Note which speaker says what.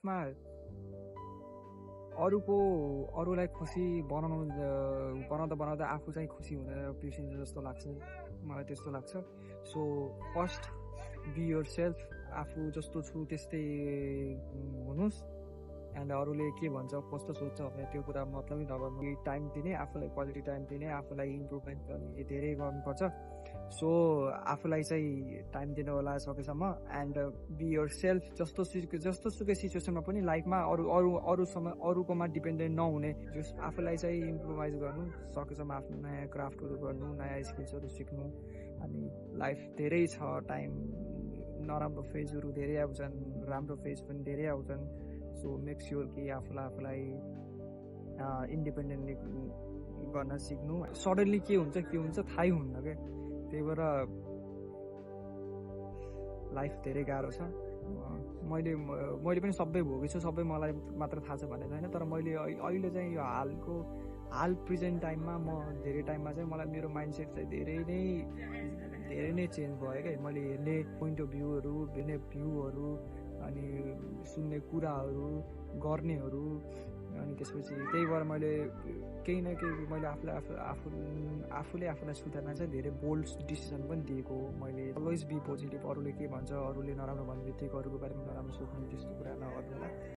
Speaker 1: लाइफमा अरूलाई खुसी बनाउँदा आफू चाहिँ खुसी हुँदैन बिर्सिन्छ जस्तो लाग्छ मलाई, त्यस्तो लाग्छ। So first be yourself, आफू जस्तो छु त्यस्तै हुनुहोस्, एन्ड अरूले के भन्छ कस्तो सोध्छ भने त्यो कुरा मतलबै नगर्नु। टाइम दिने, आफूलाई क्वालिटी टाइम दिने, आफूलाई इम्प्रुभमेन्ट गर्ने धेरै गर्नुपर्छ। सो आफूलाई चाहिँ टाइम दिनु होला सकेसम्म, एन्ड बी योर सेल्फ। जस्तोसुकै सिचुएसनमा पनि लाइफमा अरूकोमा डिपेन्डेन्ट नहुने, जस आफूलाई चाहिँ इम्प्रोभाइज गर्नु सकेसम्म, आफ्नो नयाँ क्राफ्टहरू गर्नु, नयाँ स्किल्सहरू सिक्नु। अनि लाइफ धेरै छ, टाइम नराम्रो फेजहरू धेरै आउँछन्, राम्रो फेज पनि धेरै आउँछन्। सो मेक स्योर कि आफूलाई इन्डिपेन्डेन्टली गर्न सिक्नु। सडनली के हुन्छ थाहै हुन्न क्या, त्यही भएर लाइफ धेरै गाह्रो छ। मैले पनि सबै भोगेछु, सबै मलाई मात्र थाहा छ भन्ने छैन, तर मैले अहिले चाहिँ यो हाल प्रेजेन्ट टाइममा म धेरै टाइममा चाहिँ मलाई मेरो माइन्डसेट चाहिँ धेरै नै चेन्ज भयो क्या। मैले हेर्ने पोइन्ट अफ भ्यूहरू अनि सुन्ने कुराहरू, गर्नेहरू, अनि त्यसपछि त्यही भएर मैले केही न केही मैले आफूले आफूलाई सुधार्न चाहिँ धेरै बोल्ड डिसिजन पनि दिएको हो। मैले अलवेज बी पोजिटिभ, अरूले के भन्छ, अरूले नराम्रो भन्ने बित्तिकै अरूको बारेमा नराम्रो सोच्नु, त्यस्तो कुरा नगर्नु होला।